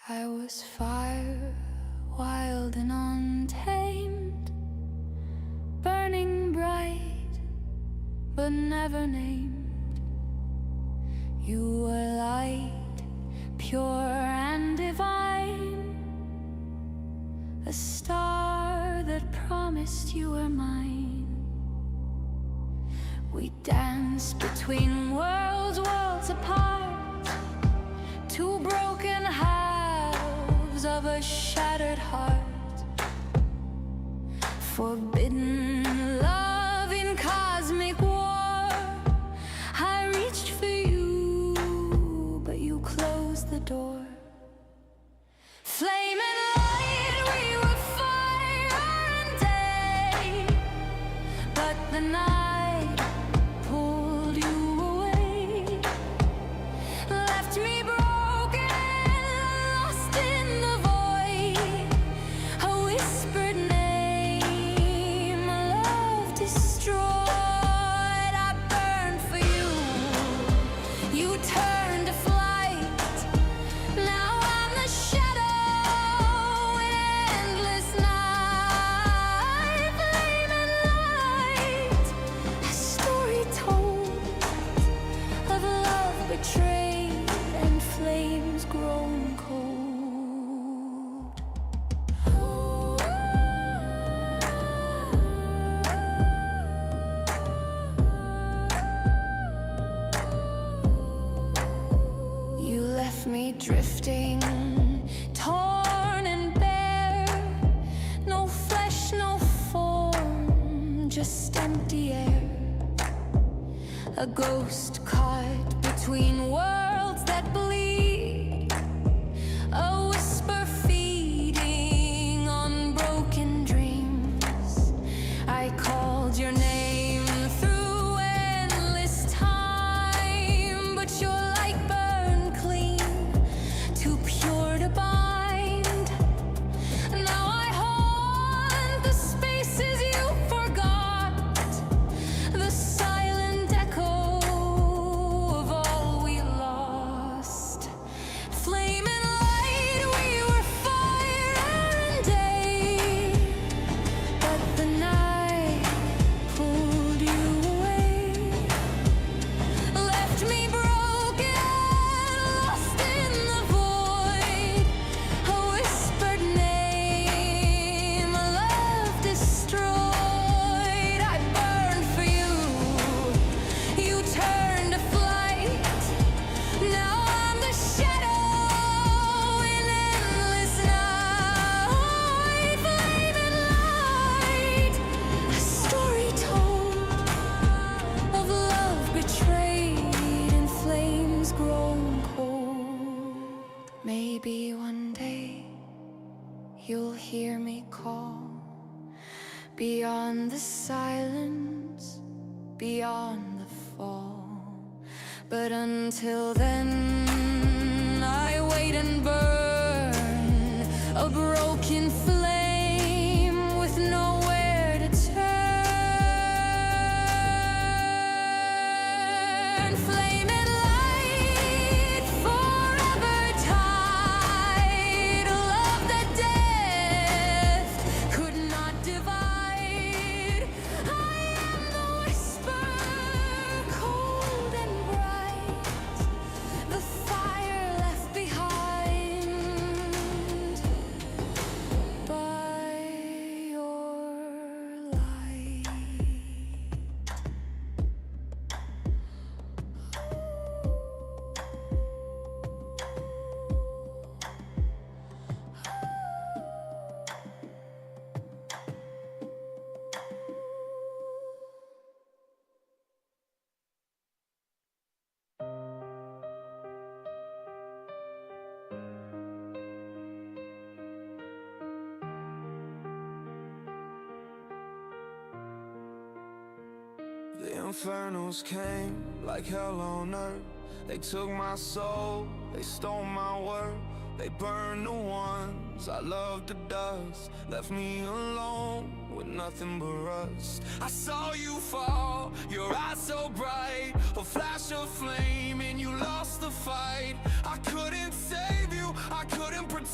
I was fire, wild and untamed, burning bright, but never named. You were light, pure and divine, a star that promised you were mine. We danced between worlds apart, two broken halves of a shattered heart. Forbidden love in cosmic war. I reached for you, but you closed the door. Flame and light, we were fire and day, but the night pulled you away, left me broken, lost in the void. A whispered name, love destroyed. I burned for you, you turned to flight. Now I'm the shadow in endless night. Flame and light, a story told of love betrayed and flames grown cold. You left me drifting, torn and bare. No flesh, no form, just empty air. A ghost caught between worlds that bleed, a whisper feeding on broken dreams. I called your name through endless time, but your light burned clean, too pure to bind. Now I haunt the spaces you forgot, the silent echo of all we lost. Flame and light, we were fire and day, but the night pulled you away, left me broken, lost in the void. A whispered name, love destroyed. I burned for you, you turned to flight. Now I'm the shadow in endless night. Flame and light, a story told of love betrayed and flames grown cold. Maybe one day you'll hear me call, beyond the silence, beyond the fall. But until then, I wait and burn, a broken flame with nowhere to turn. Flame and light, forever tied, a love that death could not divide. I am the whisper, cold and bright, the fire left behind by your light. The infernos came like hell on earth. They took my soul, they stole my worth. They burned the ones I loved to dust, left me alone with nothing but rust. I saw you fall, your eyes so bright, a flash of flame and you lost the fight. I couldn't save you, I couldn't protect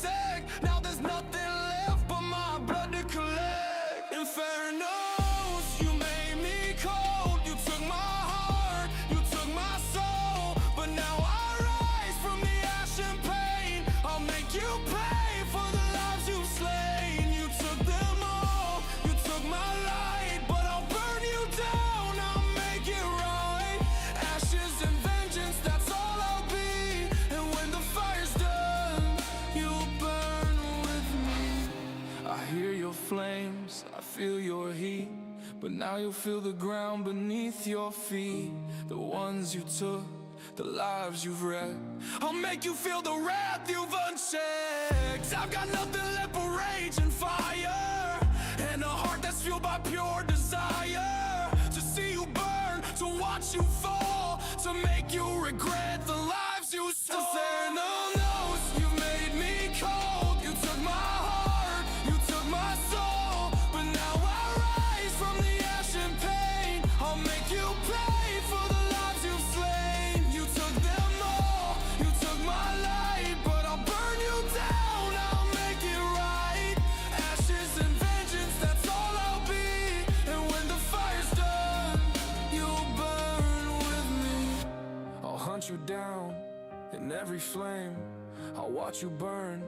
but now you feel the ground beneath your feet. The ones you took, the lives you've read. I'll make you feel the wrath you've unchecked. I've got nothing left but rage and fire, and a heart that's fueled by pure desire. To see you burn, to watch you fall, to make you regret the lives you stole. Inferno knows you made me cold. You took my heart, you took my soul, but now I rise from the ash and pain. I'll make you pay for the lives you've slain. You took them all, you took my light, but I'll burn you down, I'll make it right. Ashes and vengeance, that's all I'll be. And when the fire's done, you'll burn with me. I'll hunt you down in every flame. I'll watch you burn,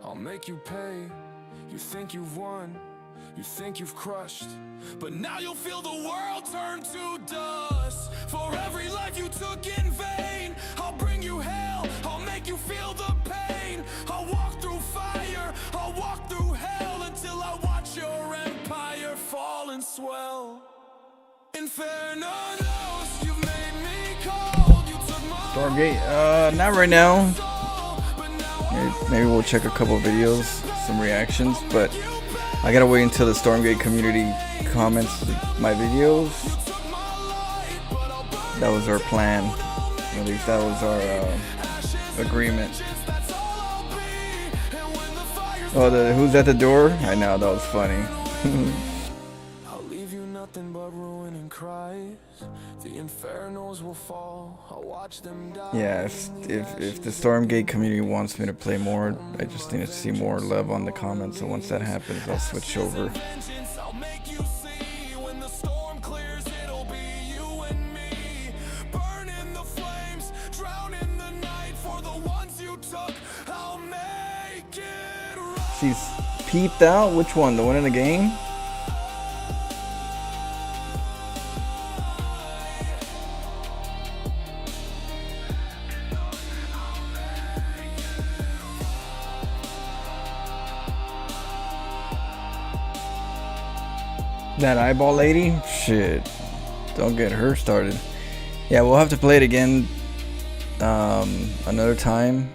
I'll make you pay. You think you've won, you think you've crushed, but now you'll feel the world turn to dust. For every life you took in vain, I'll bring you hell, I'll make you feel the pain. I'll walk through fire, I'll walk through hell, until I watch your empire fall and swell. Inferno knows you've made me cold. You took my Stormgate, not right now. Maybe we'll check a couple videos, some reactions, but I gotta wait until the Stormgate community comments my videos. That was our plan. At least that was our agreement. Oh, who's at the door? I know, that was funny. I'll leave you nothing but ruin and cries. The infernos will fall, I'll watch them die. Yeah, if the Stormgate community wants me to play more, I just need to see more love on the comments. So once that happens, I'll switch over. I'll make you see when the storm clears, it'll be you and me. Burn in the flames, drown in the night. For the ones you took, I'll make it right. She's peeped out. Which one? The one in the game? That eyeball lady? Shit. Don't get her started. Yeah, we'll have to play it again another time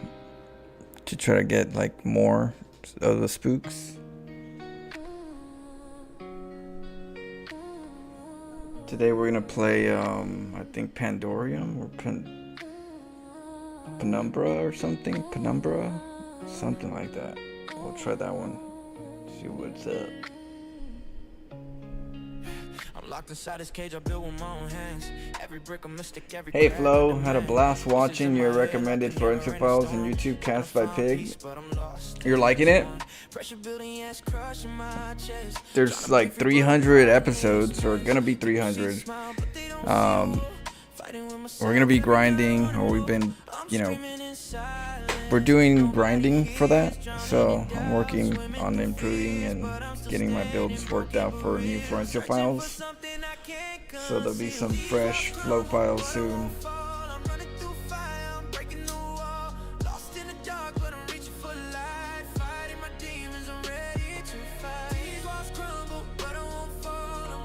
to try to get like more of the spooks. Today we're gonna play I think Pandorium or Penumbra or something. Penumbra? Something like that. We'll try that one. See what's up. Locked inside this cage I built with my own hands. Every brick a mystic, every Hey Flo, had a blast watching your recommended forensic files and YouTube cast by Pig. You're liking it? There's like 300 episodes, or gonna be 300. We're gonna be grinding, or we've been, we're doing grinding for that. So I'm working on improving and getting my builds worked out for new forensic files. So there'll be some fresh flow files soon.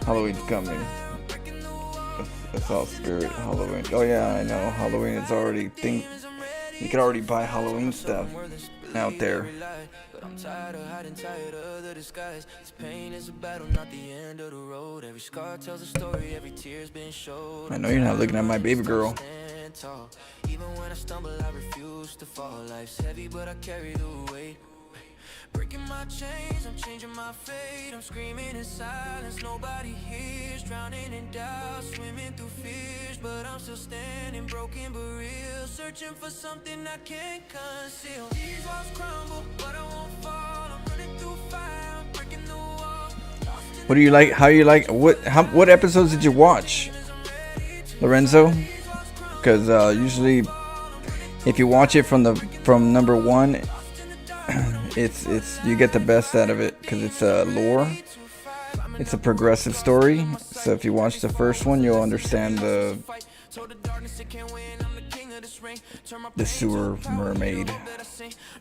Halloween's coming. That's all spirit Halloween. Oh yeah, I know. Halloween is already you can already buy Halloween stuff out there. I'm tired of hiding, tired of the disguise. This pain is a battle, not the end of the road. Every scar tells a story, every tear's been showed. I know you're not looking at my baby girl. Even when I stumble, I refuse to fall. Life's heavy, but I carry the weight. Breaking my chains, I'm changing my fate. I'm screaming in silence, nobody hears. Drowning in doubt, swimming through fears. But I'm still standing, broken but real. Searching for something I can't conceal. These walls crumble, but I won't fall. I'm running through fire, I'm breaking the wall. What do you like? How you like? What episodes did you watch, Lorenzo? Because usually, if you watch it from number 1. It's you get the best out of it because it's a lore. It's a progressive story. So if you watch the first one, you'll understand the the sewer mermaid.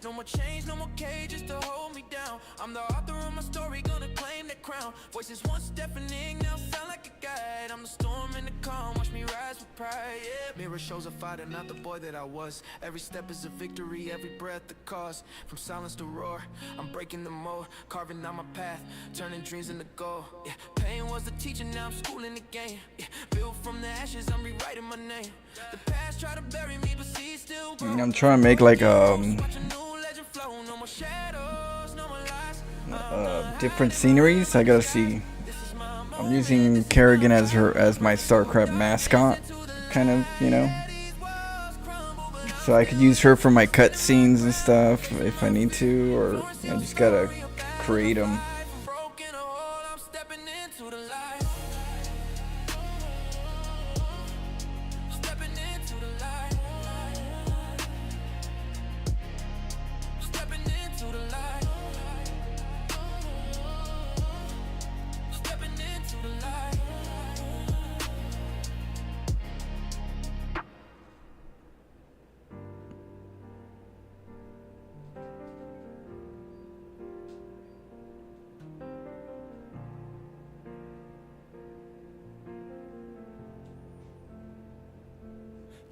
No more chains, no more cages to hold me down. I'm the author of my story, gonna claim the crown. Voices once deafening, now sound like a guide. I'm the storm in the calm, watch me rise with pride. Yeah, mirror shows a fighter, not the boy that I was. Every step is a victory, every breath a cause. From silence to roar, I'm breaking the mold, carving out my path, turning dreams into gold. Yeah, pain was the teacher, now I'm schooling the game. Yeah, built from the ashes, I'm rewriting my name. The past try to bury me, but see still grow. I'm trying to make like different sceneries. I gotta see. I'm using Kerrigan as my StarCraft mascot, kind of, you know. So I could use her for my cutscenes and stuff if I need to, or I just gotta create them.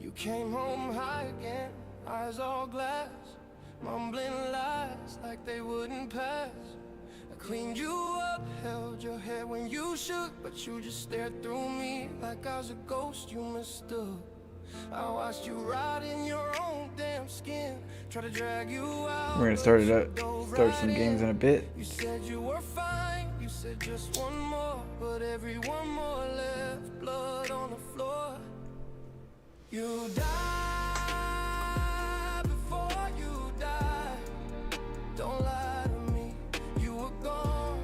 You came home high again, eyes all glass, mumbling lies like they wouldn't pass. I cleaned you up, held your head when you shook, but you just stared through me like I was a ghost you mistook. I watched you rot in your own damn skin, try to drag you out. We're gonna start some games in a bit. You said you were fine, you said just one more, but every one more left blood on the floor. You died before you died. Don't lie to me. You were gone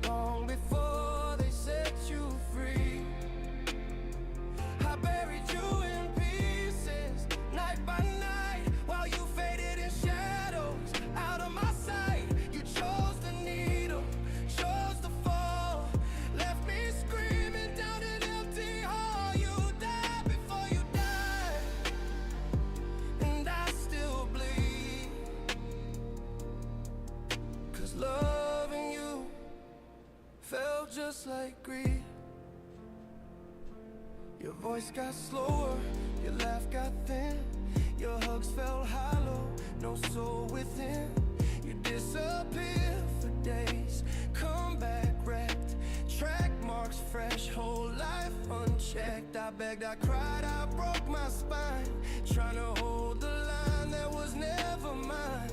long before they set you free. I buried you in pieces, night by night, while you faded in shadows, out of my sight. You chose the needle, chose to fall, left me screaming down an empty hall. You died before you died, and I still bleed. 'Cause loving you felt just like greed. Your voice got slower, your laugh got thin, your hugs felt hollow, no soul within. You disappear for days, come back wrecked, track marks fresh, whole life unchecked. I begged, I cried, I broke my spine, trying to hold the line that was never mine.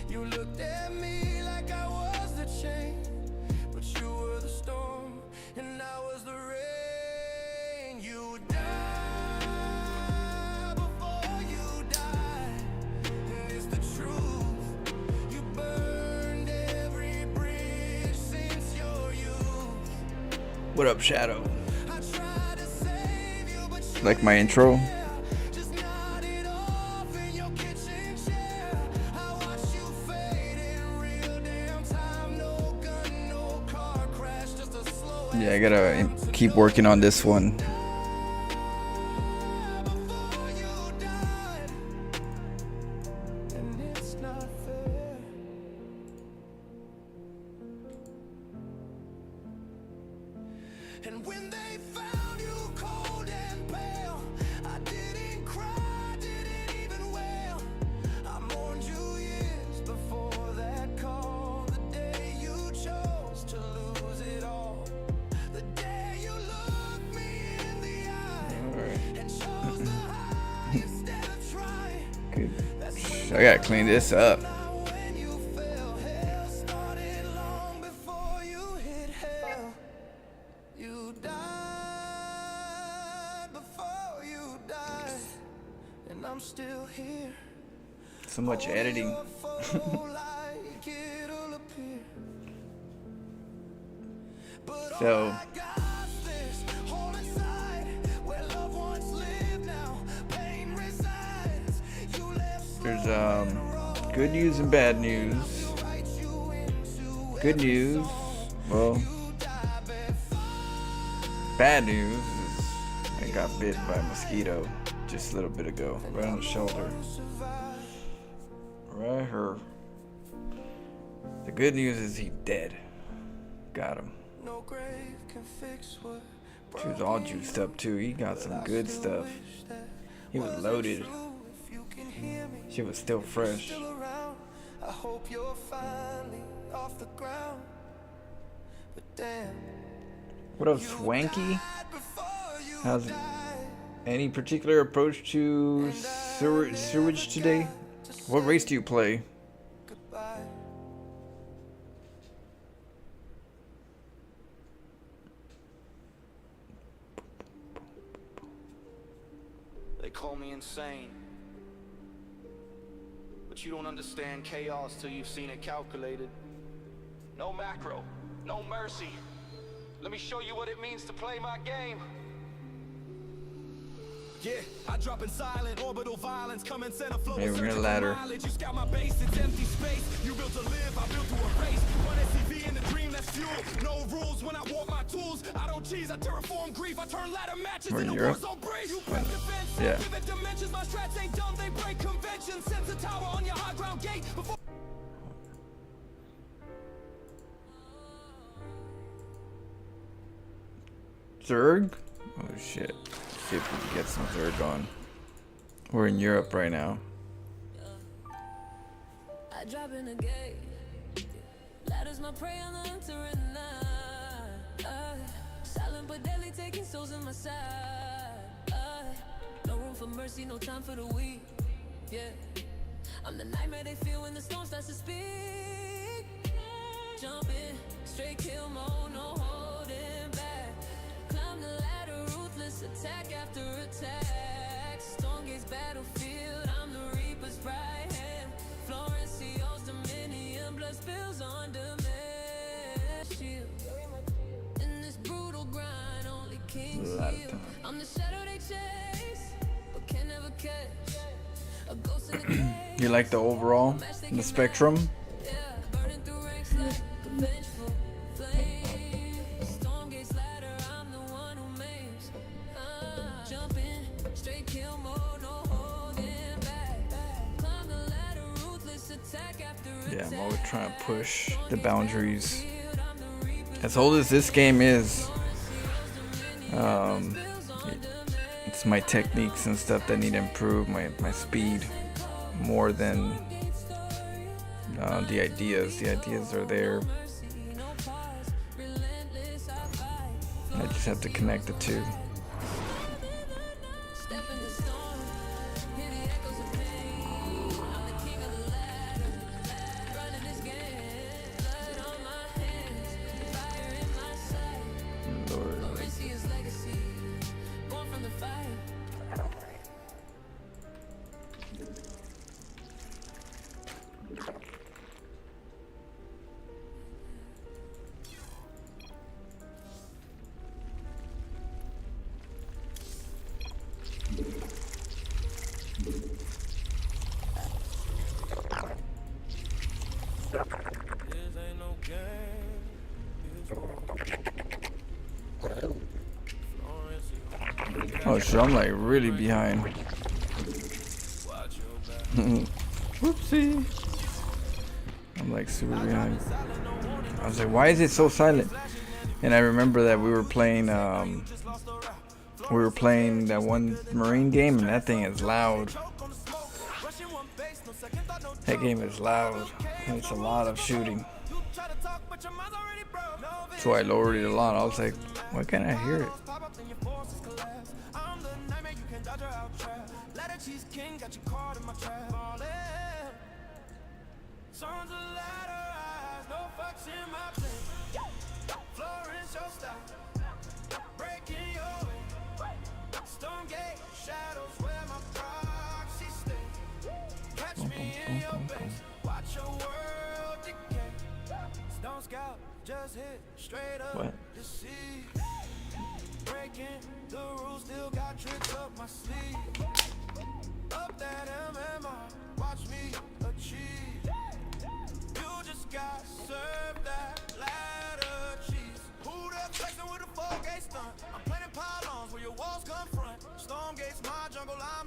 You looked at me like I was the chain, but you were the storm and I was the rain. You died before you died, and it's the truth. You burned every bridge since your youth. What up, Shadow? I tried to save you, but you Like my intro? just nodded off in your kitchen chair. I watched you fade in real damn time. No gun, no car crash, just a slow. Yeah, I gotta keep working on this one. Before you died, and it's not fair. And when they found you cold and pale, I didn't cry, didn't even wail. I mourned you years before that call. The day you chose to lose it all. The day you looked me in the eye and chose the high instead of trying. Good. I gotta clean this up. Now when you fell, hell started long before you hit hell. You died before you died, and I'm still here. So much editing. Your photo like it'll appear. But So all I got this hole inside where loved ones live now. Pain resides. You left there's good news and bad news. right you into Good news, well, bad news is I got bit by a mosquito just a little bit ago, right on the shoulder. Right here. The good news is he's dead. Got him. She was all juiced up too. He got some good stuff. He was loaded. She was still fresh. I hope you're finally off the ground. But damn. What up, Swanky? How's any particular approach to sewage today? What race do you play? Goodbye. They call me insane, but you don't understand chaos till you've seen it calculated. No macro, no mercy. Let me show you what it means to play my game. Yeah, I drop in silent orbital violence, come and send a flow. Hey, we're gonna ladder. You scout my base, it's empty space. You built to live, I built to erase. One SCV in the dream, that's fuel. No rules when I walk my tools. I don't cheese, I terraform grief. I turn ladder matches into war zone breeze. You break defense, yeah. Pivot dimensions. My strats ain't dumb, they break conventions. Sense a tower on your high ground gate before. Zerg? Oh shit. See if we can get some Zerg on. We're in Europe right now. I drop in the gate. Ladders my prey on the hunter at night. Silent but deadly, taking souls in my side. No room for mercy, no time for the weak. Yeah, I'm the nightmare they feel when the storm starts to speak. Jump in, straight kill mode, no holding back. Climb the ladder, ruthless attack after attack. Stormgate's battlefield, I'm the Reaper's right hand. Florencio's dominion, blood spills on demand. Shield. In this brutal grind, only kings heal. I'm the shadow they chase, but can never catch. A ghost in the cage. You like the overall, the spectrum? Yeah, burning through ranks like a vengeful flame. Stormgate's ladder, I'm the one who makes. Jump in, straight kill mode, no holding back. Climb the ladder, ruthless attack after Yeah, attack. I'm always trying to push the boundaries. As old as this game is, it's my techniques and stuff that need to improve, my speed, more than the ideas. The ideas are there. I just have to connect the two. Step in the storm, hear the echoes of pain. I'm the king of the ladder, running this game. Blood on my hands, fire in my sight. Lord. Mauricio's legacy, born from the fire. Oh shit, I'm like really behind. Whoopsie. I'm like super behind. I was like, why is it so silent? And I remember that we were playing that one Marine game, and that thing is loud. That game is loud. And it's a lot of shooting. So I lowered it a lot. I was like, why can't I hear it? Just hit straight up What? the sea. Breaking the rules, still got tricks up my sleeve. Up that MMR, watch me achieve. You just got served that ladder cheese. Who the flexing with a 4-gate stunt? I'm planting pylons where your walls confront. Stormgate's my jungle, I'm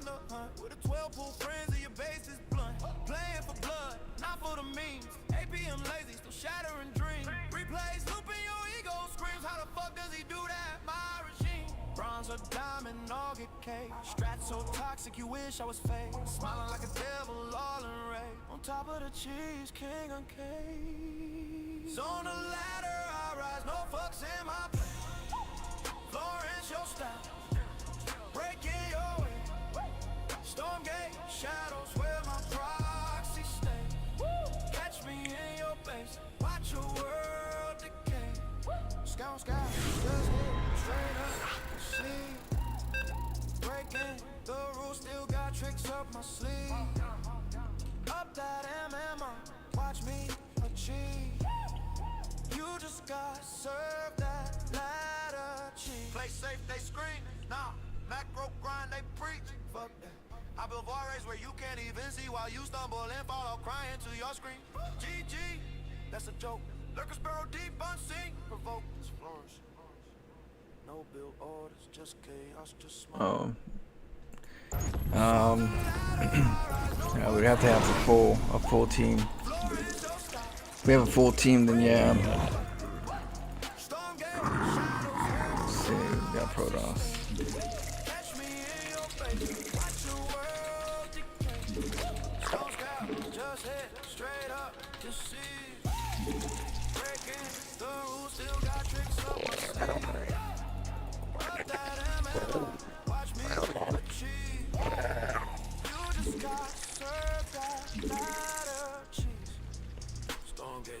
lazy, still shattering dreams. Replays looping your ego screams. How the fuck does he do that? My regime. Bronze or diamond, all get cake. Strat so toxic, you wish I was fake. Smiling like a devil, all in rage. On top of the cheese, king uncaged. On the ladder, I rise, no fucks in my place. Florence, your style. Breaking your way. Stormgate, shadows where my proxy stay. Catch me in your base. Watch your world decay. Scout, scout, just hit straight up. Sleep. Breaking the rules, still got tricks up my sleeve. Up that MMO, watch me achieve. You just got served that ladder cheese. Play safe, they scream. Nah, macro grind, they preach. Fuck that. I build warriors where you can't even see while you stumble and fall off crying to your screen. GG, that's a joke. Lurkers burrow deep unseen. Provoke, it's flourish. No build orders, just chaos, just smoke. Yeah, we'd have to have a full team. If we have a full team, then yeah. Let's see, we got Protoss.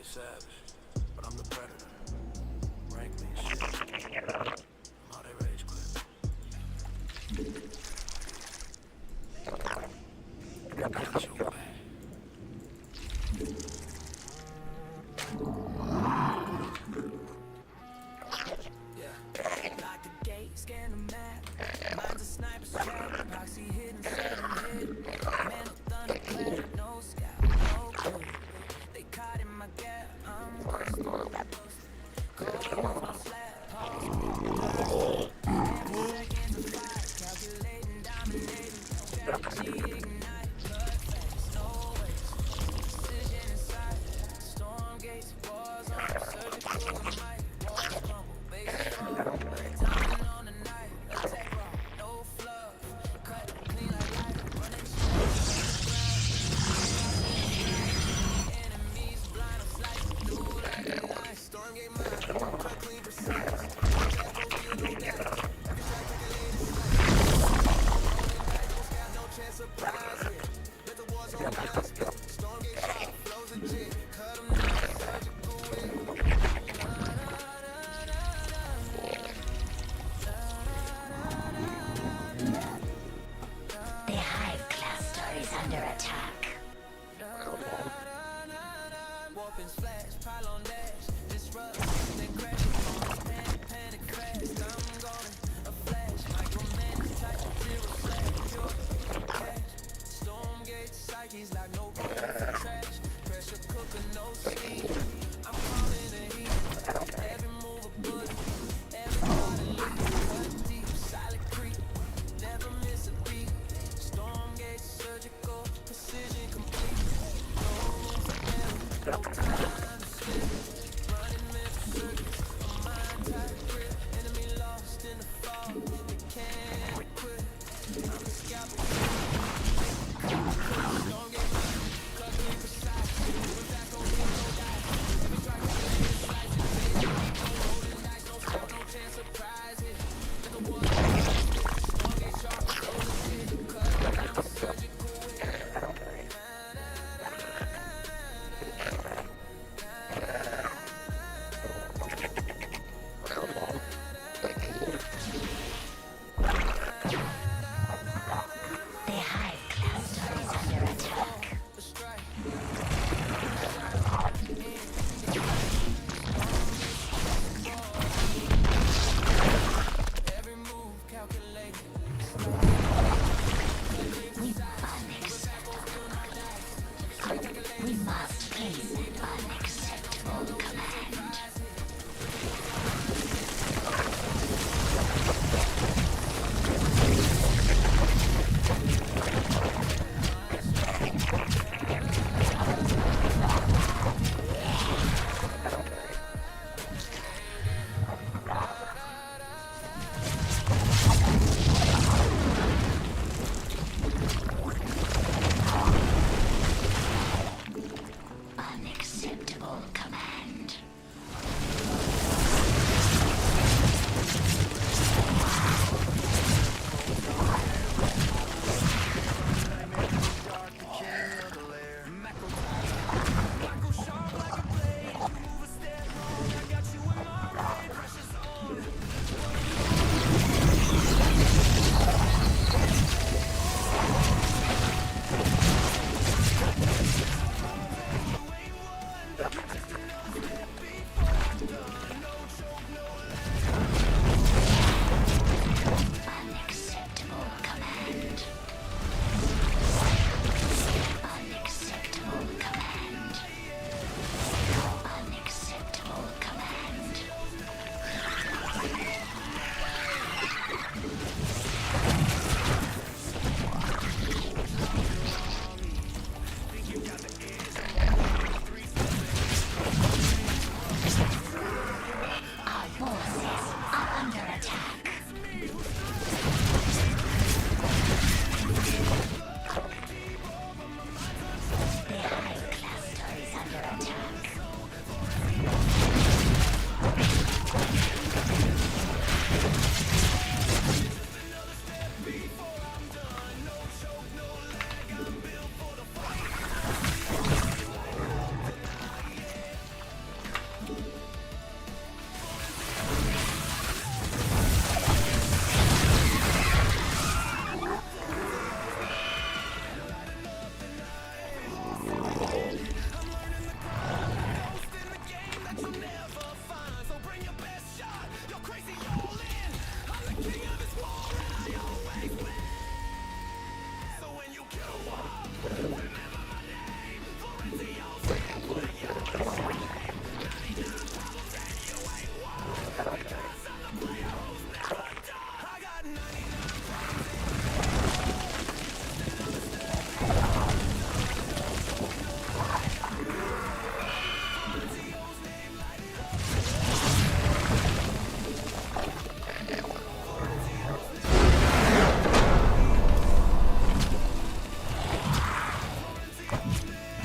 Savage, but I'm the predator. Rank me shit. I'm how they rage quit. Got your back. Yeah. Lock the gate, scan the map. Mine's a sniper's trap. Proxy hidden, 7 hit. Man, thunderclap, no scout, no clue. They caught in my gap.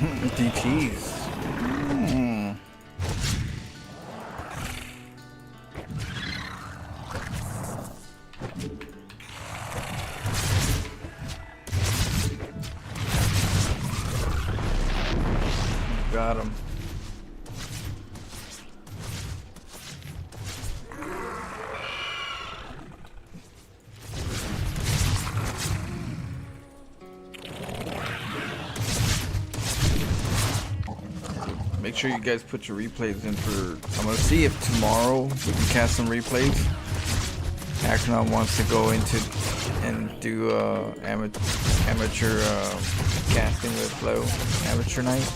DTs. Mm. Got him. Make sure you guys put your replays in for. I'm gonna see if tomorrow we can cast some replays. Acronon wants to go into and do amateur casting with Flow amateur night.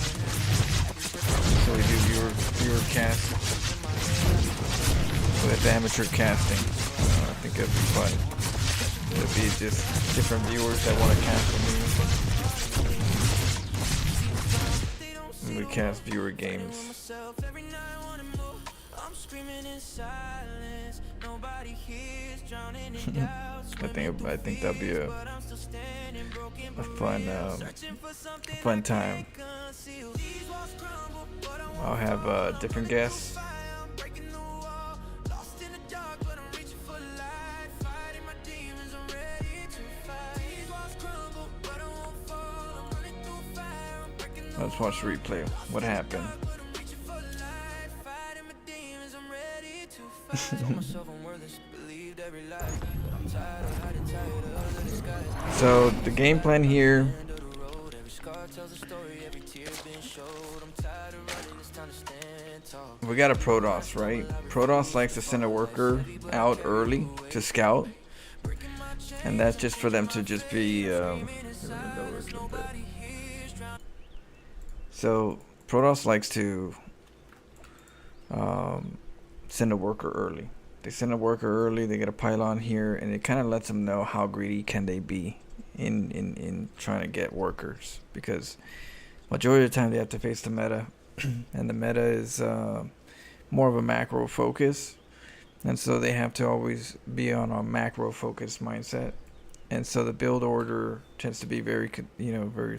So we do viewer cast with amateur casting. I think it'll be fun. It'll be just different viewers that want to cast with me. And we cast viewer games. I think that'll be a fun time. I'll have different guests. Let's watch the replay. What happened? So the game plan here. We got a Protoss, right? Protoss likes to send a worker out early to scout, and that's just for them to just be. So Protoss likes to send a worker early. They send a worker early. They get a pylon here, and it kind of lets them know how greedy can they be in trying to get workers, because majority of the time they have to face the meta, and the meta is more of a macro focus, and so they have to always be on a macro focus mindset, and so the build order tends to be very very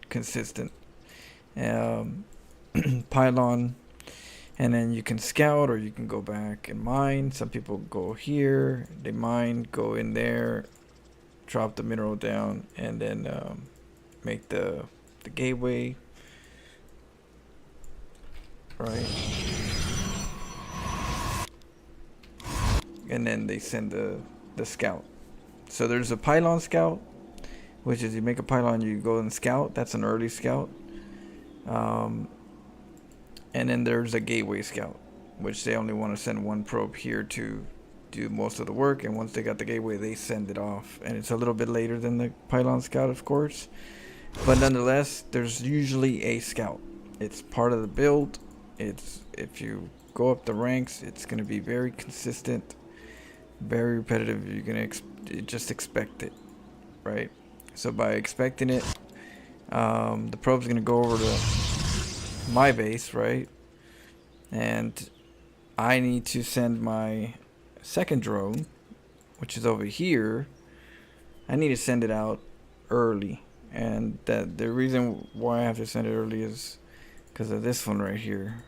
consistent. Pylon, and then you can scout, or you can go back and mine. Some people go here, they mine, go in there, drop the mineral down, and then make the gateway, right? And then they send the scout. So there's a pylon scout, which is you make a pylon, you go and scout. That's an early scout. And then there's a gateway scout, which they only want to send one probe here to do most of the work, and once they got the gateway, they send it off, and it's a little bit later than the pylon scout, of course, but nonetheless there's usually a scout. It's part of the build. It's, if you go up the ranks, it's going to be very consistent, very repetitive. You're going to just expect it, right? So by expecting it, the probe's going to go over to my base, right? And I need to send my second drone, which is over here. I need to send it out early, and that the reason why I have to send it early is because of this one right here.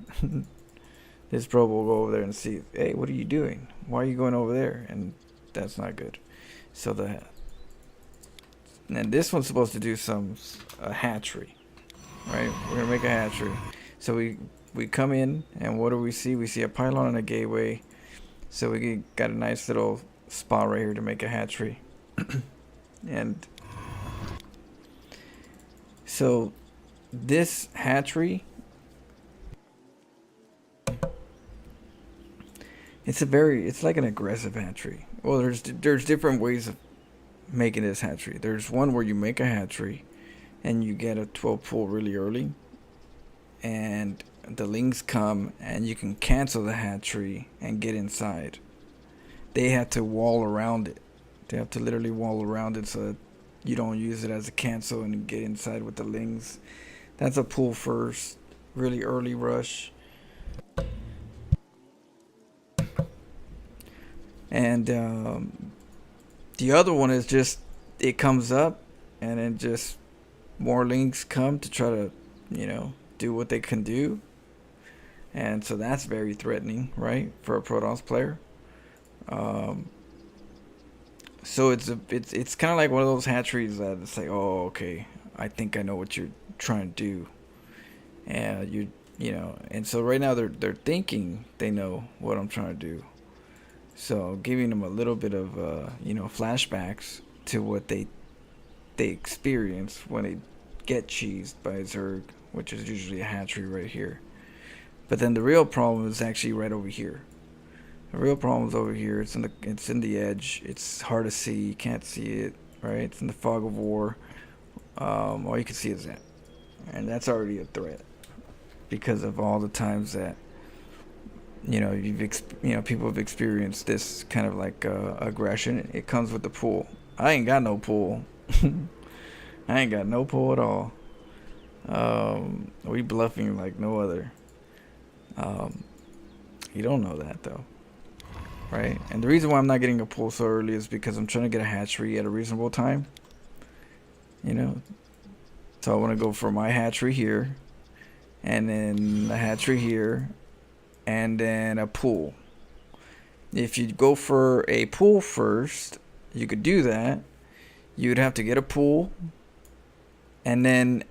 This probe will go over there and see, hey, what are you doing? Why are you going over there? And that's not good. So and this one's supposed to do a hatchery, right? We're gonna make a hatchery. So we come in, and what do we see? We see a pylon and a gateway. So we got a nice little spot right here to make a hatchery. And so this hatchery, it's like an aggressive hatchery. Well, there's different ways of making this hatchery. There's one where you make a hatchery and you get a 12 pull really early, and the lings come and you can cancel the hatchery and get inside. They have to wall around it. They have to literally wall around it so that you don't use it as a cancel and get inside with the lings. That's a pull first, really early rush. And the other one is just, it comes up and then just more links come to try to, do what they can do. And so that's very threatening, right, for a Protoss player. So it's kind of like one of those hatcheries that it's like, oh, okay, I think I know what you're trying to do, and and so right now they're thinking they know what I'm trying to do. So giving them a little bit of flashbacks to what they experience when they get cheesed by a Zerg, which is usually a hatchery right here. But then the real problem is actually right over here. The real problem is over here. It's in the edge. It's hard to see. You can't see it, right? It's in the fog of war. All you can see is that, and that's already a threat because of all the times that people have experienced this kind of like aggression. It comes with the pool. I ain't got no pool. I ain't got no pool at all. We bluffing like no other. You don't know that though. Right? And the reason why I'm not getting a pool so early is because I'm trying to get a hatchery at a reasonable time. So I want to go for my hatchery here, and then a hatchery here, and then a pool. If you go for a pool first, you could do that. You'd have to get a pool, and then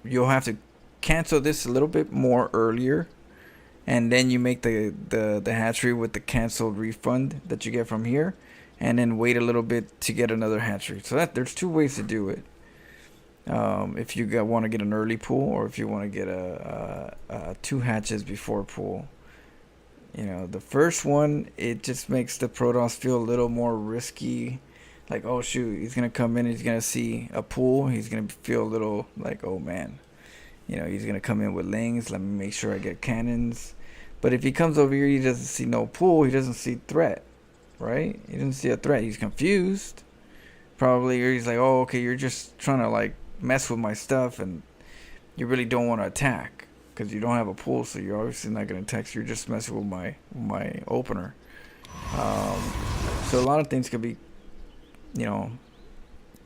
you'll have to cancel this a little bit more earlier. And then you make the hatchery with the canceled refund that you get from here, and then wait a little bit to get another hatchery. So there's two ways to do it. If you want to get an early pool, or if you want to get a 2 hatches before pool. The first one, it just makes the Protoss feel a little more risky. Like, oh shoot, he's gonna come in, he's gonna see a pool, he's gonna feel a little like, oh man. He's going to come in with lings. Let me make sure I get cannons. But if he comes over here, he doesn't see no pool. He doesn't see threat, right? He doesn't see a threat. He's confused. Probably, or he's like, oh, okay, you're just trying to, like, mess with my stuff. And you really don't want to attack. Because you don't have a pool, so you're obviously not going to attack. So you're just messing with my opener. So a lot of things could be,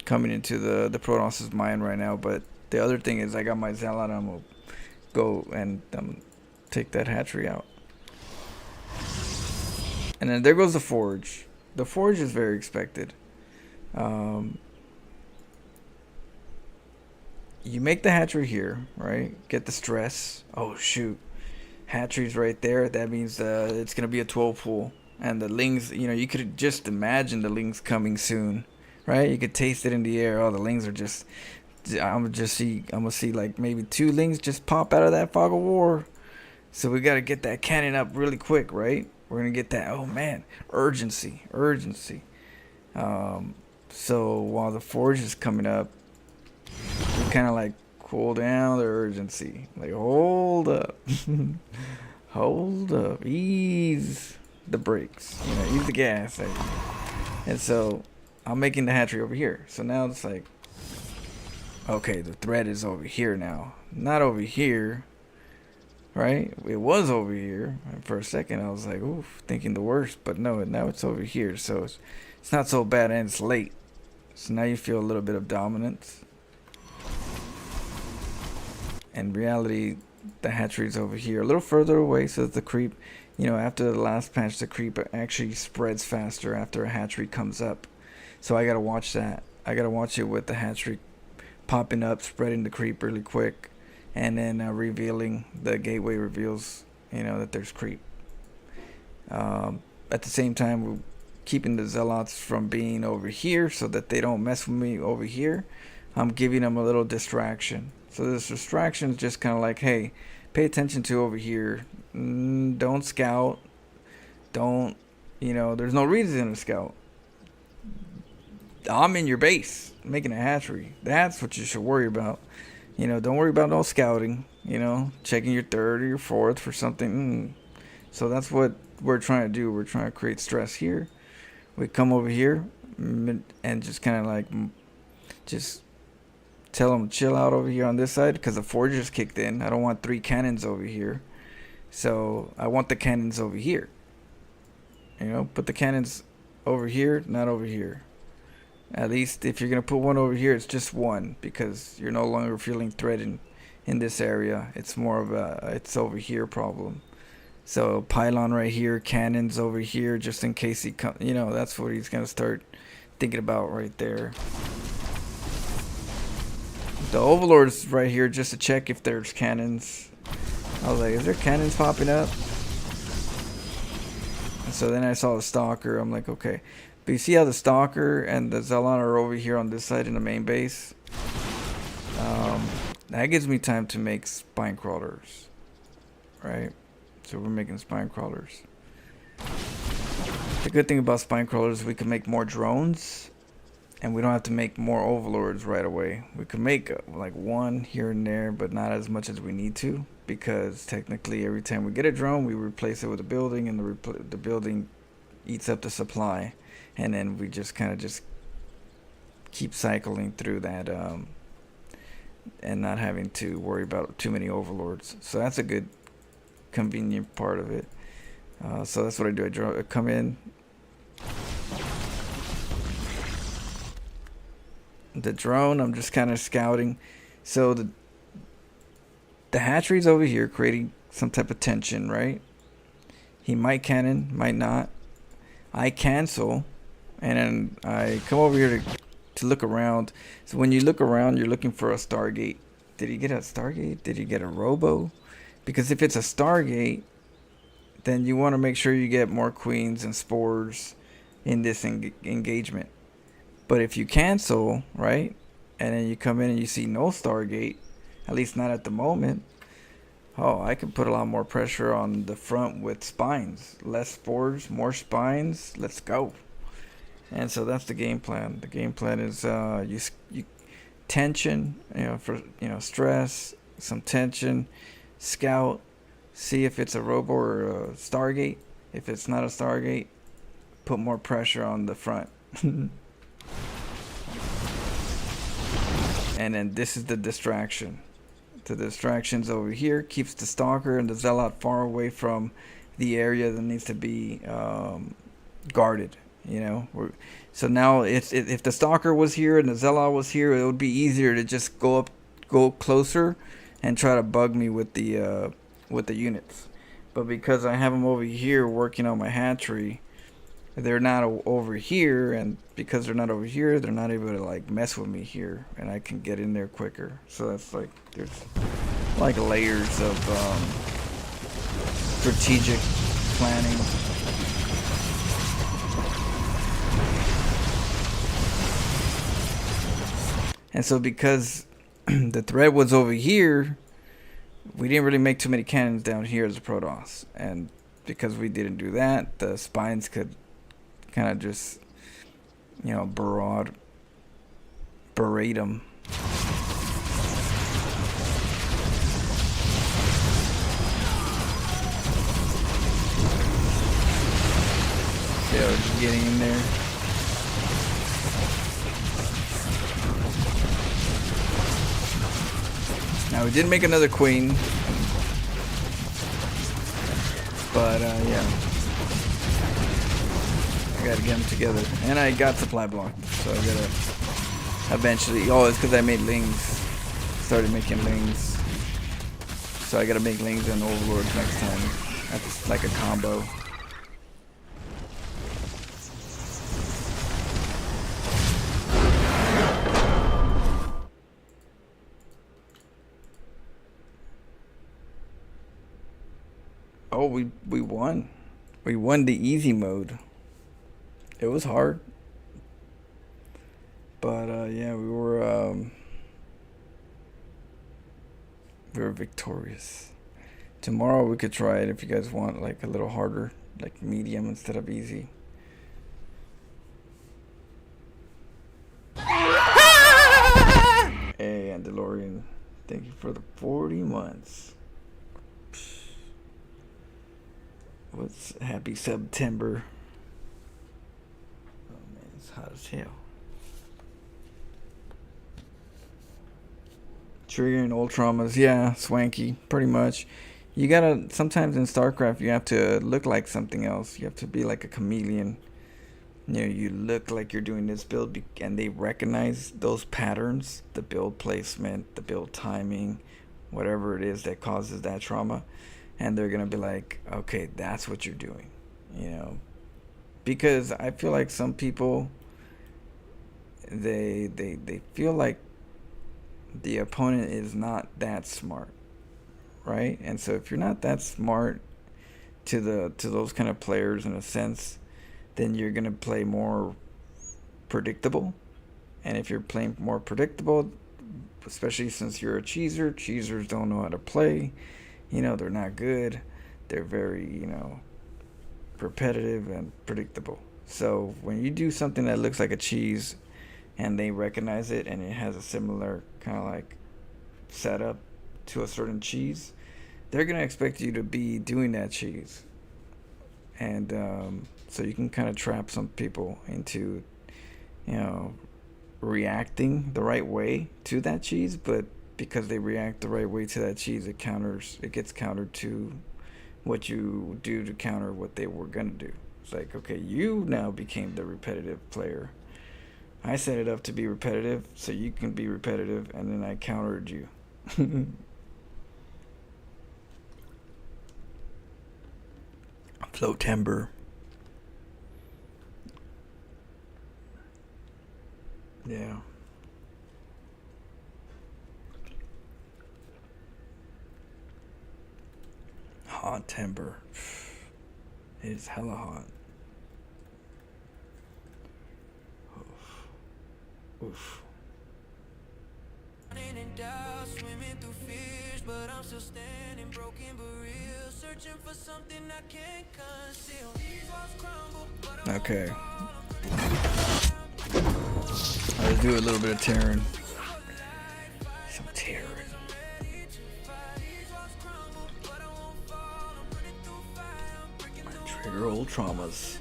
coming into the Protoss' mind right now. But the other thing is I got my Zealot. I'm going to go and take that hatchery out. And then there goes the Forge. The Forge is very expected. You make the hatchery here, right? Get the stress. Oh, shoot. Hatchery's right there. That means it's going to be a 12 pool. And the lings, you could just imagine the lings coming soon, right? You could taste it in the air. Oh, the lings are just... I'm gonna see like maybe 2 lings just pop out of that fog of war. So we gotta get that cannon up really quick, right? We're gonna get that. Oh man, urgency. So while the Forge is coming up, we kind of like cool down the urgency. Like, hold up, ease the brakes. Ease the gas. And so I'm making the hatchery over here. So now it's like, okay, the threat is over here now. Not over here, right? It was over here. And for a second, I was like, oof, thinking the worst. But no, now it's over here. So it's not so bad, and it's late. So now you feel a little bit of dominance. In reality, the hatchery's over here. A little further away, so that the creep, after the last patch, the creep actually spreads faster after a hatchery comes up. So I got to watch that. I got to watch it with the hatchery popping up, spreading the creep really quick, and then revealing, the gateway reveals that there's creep. At the same time, we're keeping the Zealots from being over here so that they don't mess with me over here. I'm giving them a little distraction. So this distraction is just kind of like, hey, pay attention to over here. Don't scout. Don't, there's no reason to scout. I'm in your base making a hatchery. That's what you should worry about. Don't worry about no scouting. Checking your 3rd or your 4th for something. So that's what we're trying to do. We're trying to create stress here. We come over here and just kind of like just tell them to chill out over here on this side, because the Forge just kicked in. I don't want 3 cannons over here. So I want the cannons over here. Put the cannons over here, not over here. At least if you're gonna put one over here, it's just one, because you're no longer feeling threatened in this area. It's more of a it's over here problem. So pylon right here, cannons over here, just in case he comes. You know, that's what he's gonna start thinking about right there. The overlord's right here just to check if there's cannons. I was like, is there cannons popping up? And so then I saw the stalker. I'm like, okay. But you see how the stalker and the Zealot are over here on this side in the main base? That gives me time to make spine crawlers, right? So we're making spine crawlers. The good thing about spine crawlers is we can make more drones, and we don't have to make more overlords right away. We can make like one here and there, but not as much as we need to, because technically every time we get a drone, we replace it with a building, and the building eats up the supply, and then we just kind of just keep cycling through that, and not having to worry about too many overlords. So that's a good convenient part of it. So that's what I do. I come in. The drone, I'm just kind of scouting. So the hatchery's over here creating some type of tension, right? He might cannon, might not. I cancel, and then I come over here to look around. So when you look around, you're looking for a Stargate. Did he get a Stargate? Did he get a Robo? Because if it's a Stargate, then you want to make sure you get more queens and spores in this engagement. But if you cancel, right, and then you come in and you see no Stargate, at least not at the moment, oh, I can put a lot more pressure on the front with spines. Less spores, more spines, let's go. And so that's the game plan. The game plan is you tension, stress, some tension, scout, see if it's a Robo or a Stargate. If it's not a Stargate, put more pressure on the front. And then this is the distraction. The distraction's over here, keeps the stalker and the Zealot far away from the area that needs to be guarded. So now if the stalker was here and the Zealot was here, it would be easier to just go closer and try to bug me with the units. But because I have them over here working on my hatchery, they're not over here, and because they're not over here, they're not able to like mess with me here, and I can get in there quicker. So that's like, there's like layers of strategic planning. And so because the threat was over here, we didn't really make too many cannons down here as a Protoss. And because we didn't do that, the spines could kind of just, berate them. Yeah, we're just getting in there. Now we did make another queen, but yeah, I gotta get them together, and I got supply block, so I gotta eventually. Oh, it's because I made lings. Started making lings, so I gotta make lings and overlords next time. That's like a combo. Oh, we won. We won the easy mode. It was hard, but yeah, we were victorious. Tomorrow we could try it if you guys want, like a little harder, like medium instead of easy. Hey, Andalorian, thank you for the 40 months. What's happy September? Oh man, it's hot as hell. Triggering old traumas, yeah, swanky, pretty much. You gotta, sometimes in StarCraft, you have to look like something else. You have to be like a chameleon you look like you're doing this build, and they recognize those patterns, the build placement, the build timing, whatever it is that causes that trauma, and they're gonna be like, okay, that's what you're doing, because I feel like some people, they feel like the opponent is not that smart, right? And so if you're not that smart to those kind of players, in a sense, then you're gonna play more predictable. And if you're playing more predictable, especially since you're a cheesers don't know how to play. They're not good. They're very, repetitive and predictable. So when you do something that looks like a cheese and they recognize it, and it has a similar kind of like setup to a certain cheese, they're gonna expect you to be doing that cheese. And so you can kind of trap some people into, reacting the right way to that cheese, but because they react the right way to that cheese, it gets countered to what you do to counter what they were gonna do. It's like, okay, you now became the repetitive player. I set it up to be repetitive so you can be repetitive, and then I countered you. Flow timber. Yeah. Hot timber. It is hella hot. Oof. Swimming through fears, but I'm still standing, broken but real, searching for something I can't conceal. These walls crumble, but I'm Okay. Let's do a little bit of tearing. Some tearing. Trigger old traumas.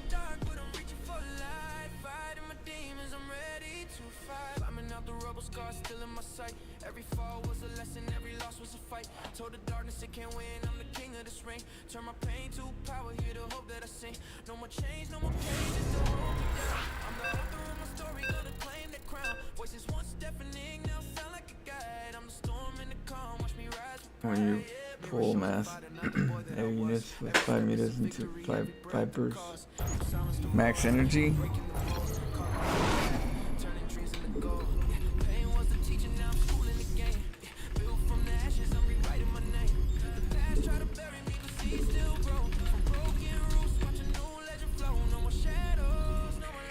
Every fall was a lesson, every loss was a fight. Told the darkness it can't win, I'm the king of this ring. Turn my pain to power, here to hope that I sing. No more change, no more pain, just to hold me down. I'm the author of my story, gonna claim that crown. Voices once deafening, now sound like a guide. I'm the storm in the calm, watch me rise. When you pull mass air units with 5 meters into 5 vipers, max energy.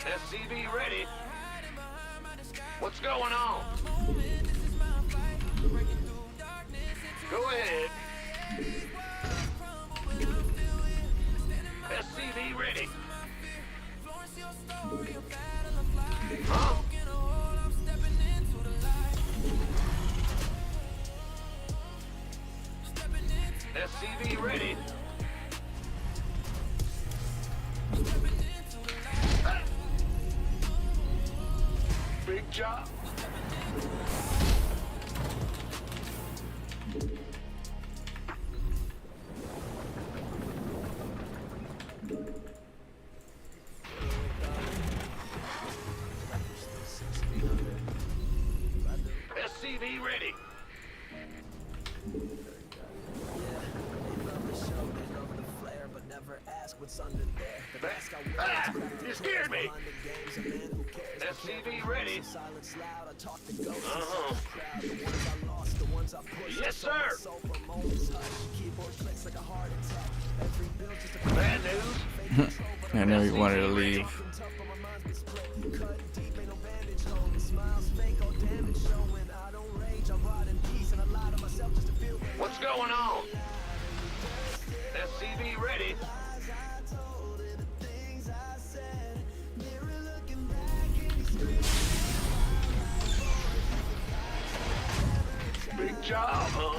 SCV ready. What's going on? Go ahead. SCV ready. Huh? SCV ready. Big job. SCV ready. You scared me. SCV ready. Uh-huh. Yes, sir. Bad news. I know you wanted to leave. What's going on? SCV ready. Big job, huh?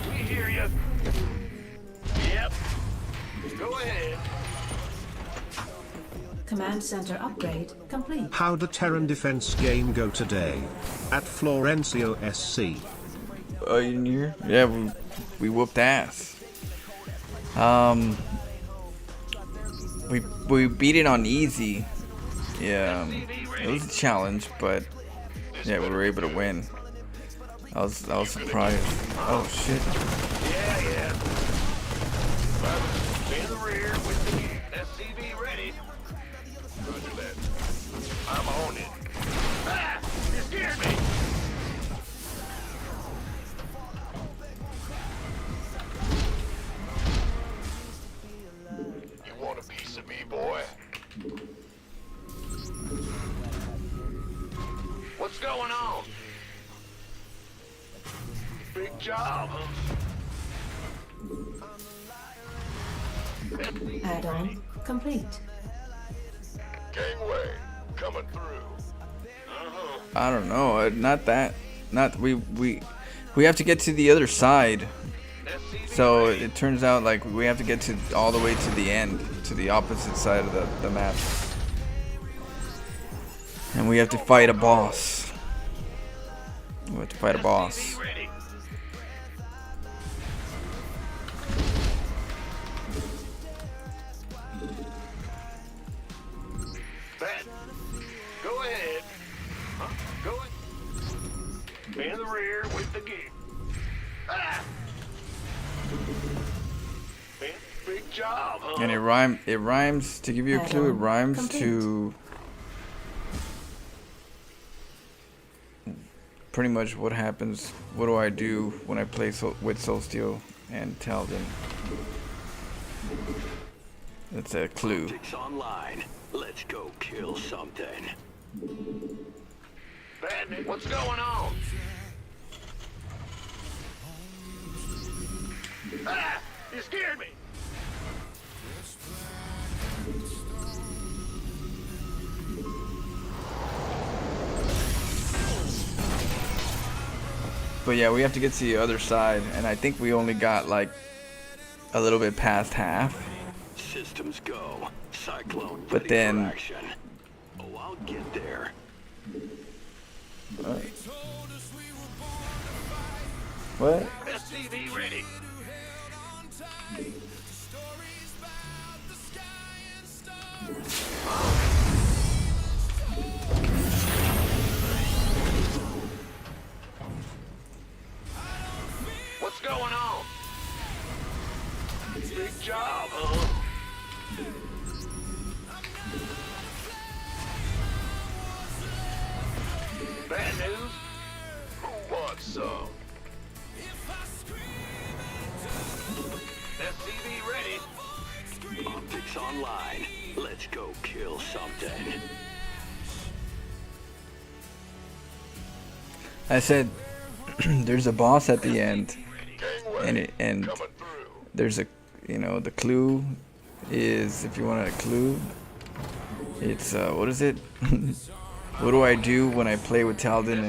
We hear you. Yep. Go ahead. Command center upgrade complete. How'd the Terran defense game go today? At Florencio SC. In here? Yeah, we whooped ass. We beat it on easy. Yeah, it was a challenge, but yeah, we were able to win. I was surprised. Oh shit. Yeah. In the rear with the SCV ready. Roger that. I'm on it. Ah! You scared me! You want a piece of me, boy? What's going on? Big job, huh? Add-on complete. Gangway coming through. I don't know. We have to get to the other side. So it turns out like we have to get to all the way to the end, to the opposite side of the map. And we have to fight a boss. We have to fight a boss. Go ahead. Huh? Go ahead. In the rear with the gear. Ah! Big job, huh? And it rhymes, to give you a clue, it rhymes to pretty much what happens, what do I do when I play with Solsteel and Talden. That's a clue. Optics online. Let's go kill something. Bandit, what's going on? Ah! You scared me! But yeah, we have to get to the other side, and I think we only got like a little bit past half. Systems go. Cyclone. But then action. Oh, I'll get there. What? SCV ready. What's going on? Big job, huh? Bad news? Who wants some? SCV ready. Optics online. Let's go kill something. I said there's a boss at the end, Gangway and coming through. there's a, you know, the clue is, if you want a clue, it's what is it? What do I do when I play with Talden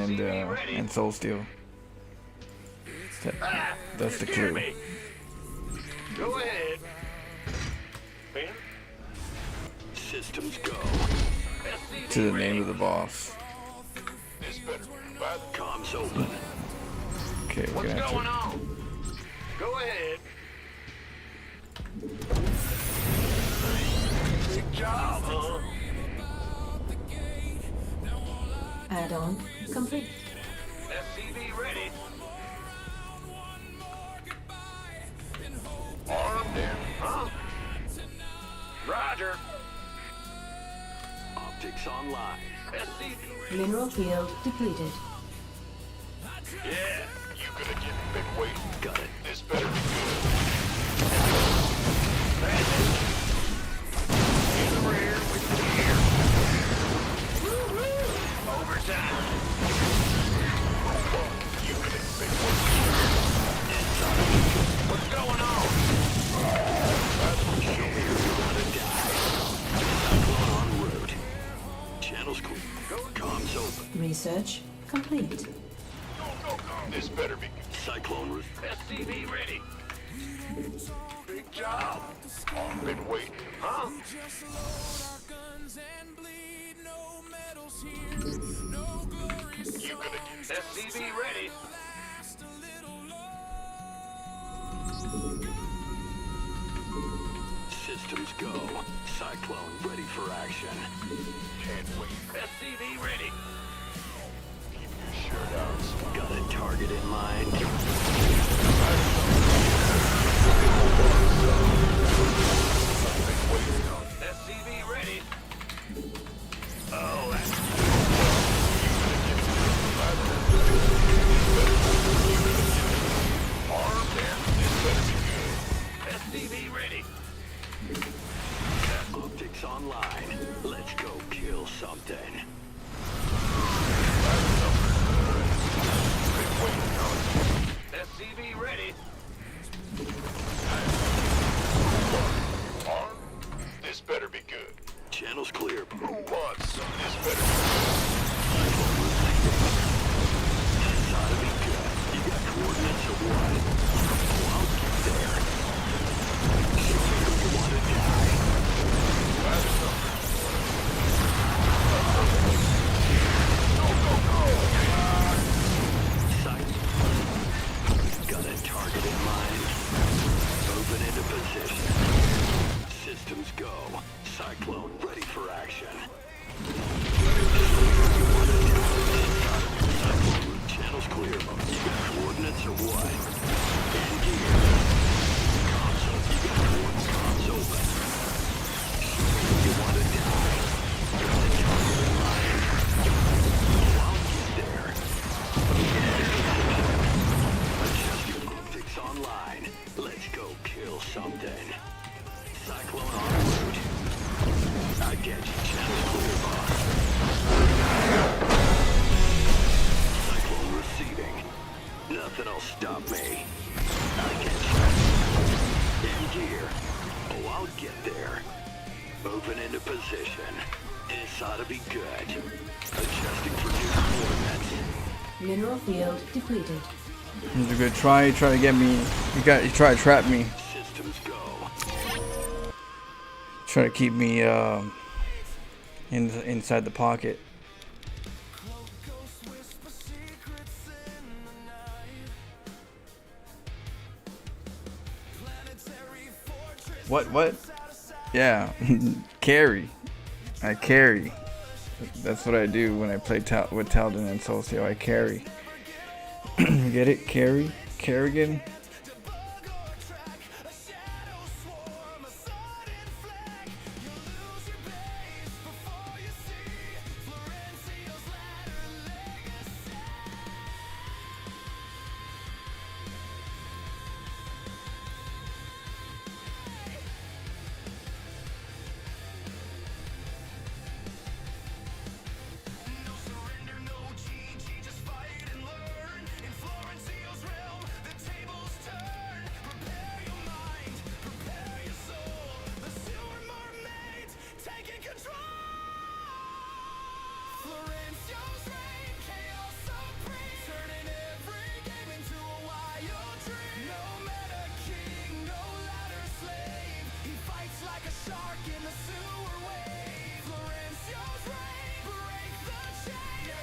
and Solsteel? That's the clue. Go ahead. Ben? Systems go. To the name of the boss. This better be by the Comms open. Okay, we're What's gonna going have on? Go ahead. Big job, huh? Add-on complete. SCV ready. Armed in, huh? Roger. Optics online. SCV. Mineral field depleted. Yeah, you gonna give me big weight. Got it. This better be good. In the rear with the gear. Overtime. You gonna give big weight. What's going on? Cyclone en route. Channels clear. Comms open. Research complete. Go. This better be good. Cyclone route. SCV ready. Big job. Been waiting, huh? You gonna do SCV ready. Systems go. Cyclone ready for action. Can't wait. SCV ready. Keep your shirt out. Got a target in mind. SCV ready. Oh, that's armed and this better be good. SCV ready. Optics online. Let's go kill something. SCV ready. Armed? This better be good. Channel's clear. Who wants some? This better be good. This ought to be good. You got coordinates or what? Oh, I'll get there. Show me who you want to die. That's something. Sight. Got a target in mind. Moving into position. Systems go. Cyclone ready for action. Cyclone, channel's clear. You got coordinates or what? In gear. Console, you got coordinates. Comms open. Show me who you want to die. Got a target in mind. Oh, I'll get there. Adjust your optics online. Let's go kill something. Cyclone en route. I get you. Channel clear, boss. Cyclone receiving. Nothing'll stop me. I get you. In gear. Oh, I'll get there. Moving into position. This ought to be good. Adjusting for new coordinates. Mineral field depleted. He's a good try. You try to get me. You try to trap me. Systems go. Try to keep me inside the pocket. What? Yeah, carry. I carry. That's what I do when I play with Talden and Socio. I carry. Get it? Carry? Kerrigan?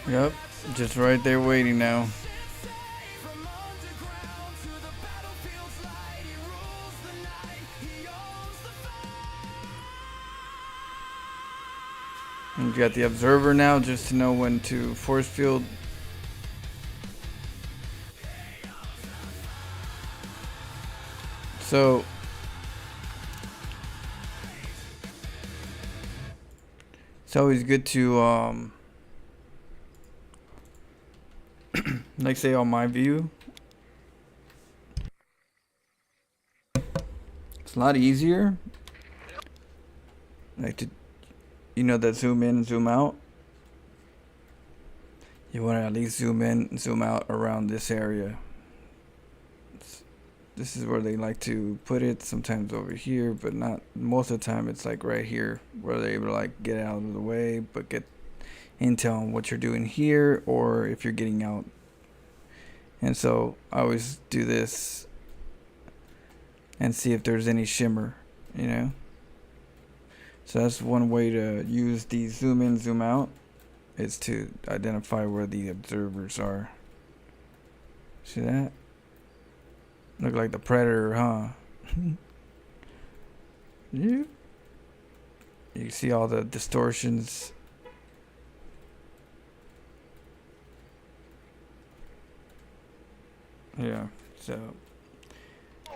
Yep, just right there waiting now. And you got the observer now just to know when to force field. So it's always good to like say on my view, it's a lot easier like to, you know, that zoom in and zoom out. You want to at least zoom in and zoom out around this area. This is where they like to put it, sometimes over here, but not most of the time. It's like right here where they're able to like get out of the way but get intel on what you're doing here, or if you're getting out. And so I always do this and see if there's any shimmer, you know. So that's one way to use the zoom in, zoom out, is to identify where the observers are. See that? Look like the predator, huh? Yeah. You see all the distortions. Yeah, so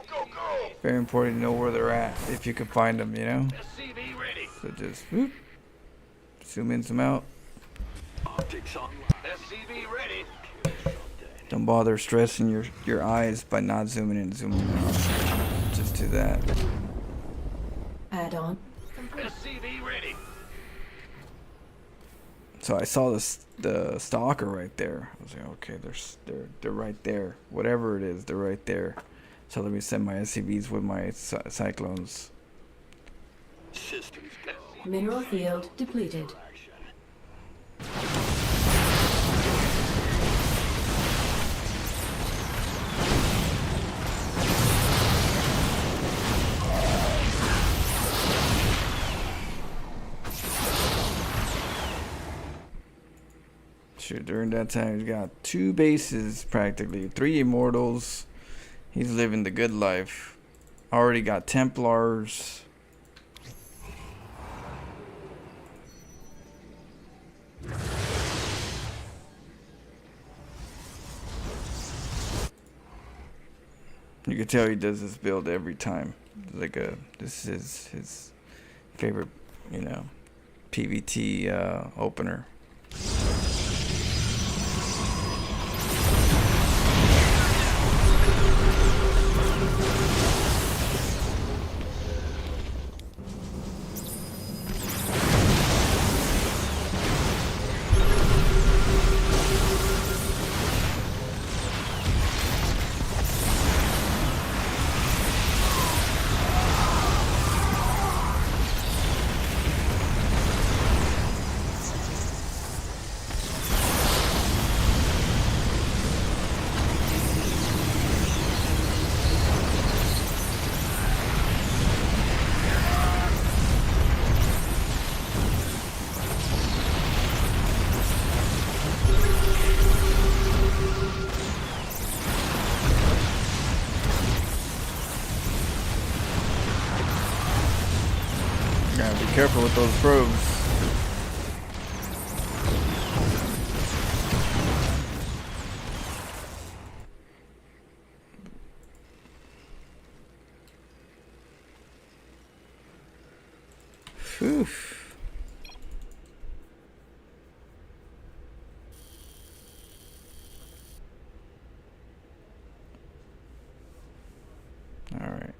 Go, go! very important to know where they're at if you can find them, you know? SCV ready. So just whoop, zoom in, zoom out. Optics online. SCV ready. Don't bother stressing your eyes by not zooming in, zooming out. Just do that. Add-on. SCV ready. So I saw the stalker right there. I was like, okay, they're right there. Whatever it is, they're right there. So let me send my SCVs with my cyclones. Systems go. Mineral field depleted. Shoot, during that time, he's got 2 bases practically, 3 immortals. He's living the good life. Already got Templars. You can tell he does this build every time. Like this is his favorite, you know, PvT opener. Gotta be careful with those probes. Phew. All right.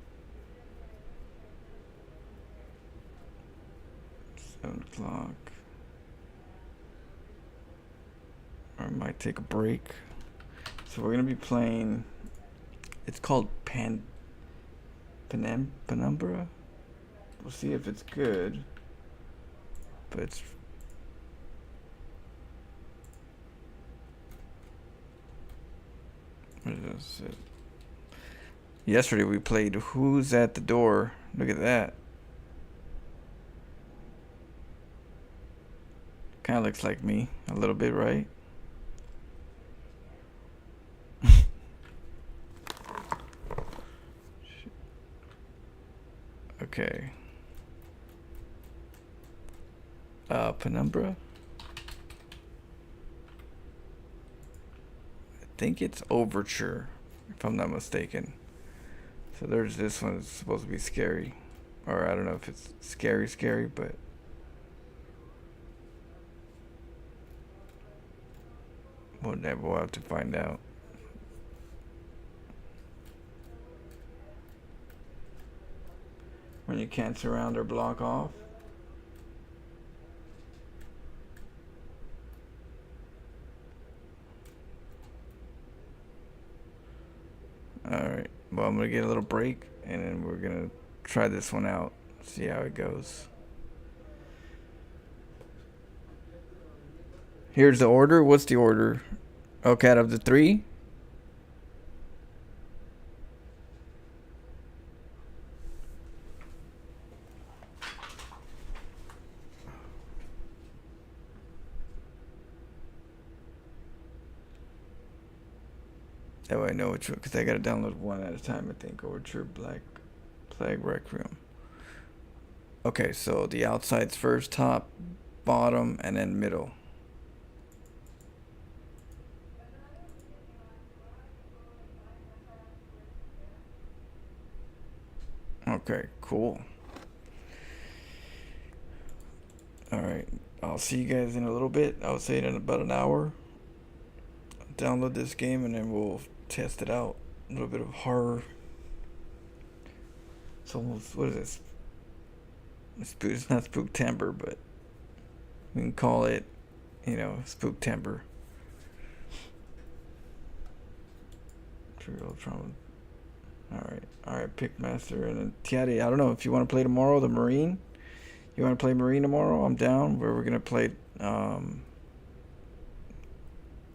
7 o'clock. I might take a break. So we're gonna be playing. It's called Penumbra. We'll see if it's good. But it's. What is it? Yesterday we played Who's at the Door. Look at that. Kind of looks like me a little bit, right? Okay. Penumbra. I think it's Overture, if I'm not mistaken. So there's this one that's supposed to be scary. Or I don't know if it's scary, but we'll have to find out. When you can't surround or block off. Alright, well, I'm gonna get a little break and then we're gonna try this one out, see how it goes. Here's the order. What's the order? Okay, out of the 3. That way I know which one, because I gotta download one at a time, I think. Orchard, Black Plague, Requiem. Okay, so the outside's first, top, bottom, and then middle. Okay, cool. Alright, I'll see you guys in a little bit. I'll say it in about an hour. Download this game and then we'll test it out. A little bit of horror. It's almost, what is this? It's not Spooktember, but we can call it, you know, Spooktember. Trigger trauma. Alright, Pickmaster and then Tiati. I don't know if you want to play tomorrow, the Marine. You want to play Marine tomorrow? I'm down. Where we're gonna play a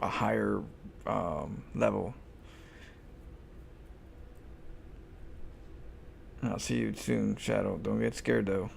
higher level. I'll see you soon, Shadow. Don't get scared though.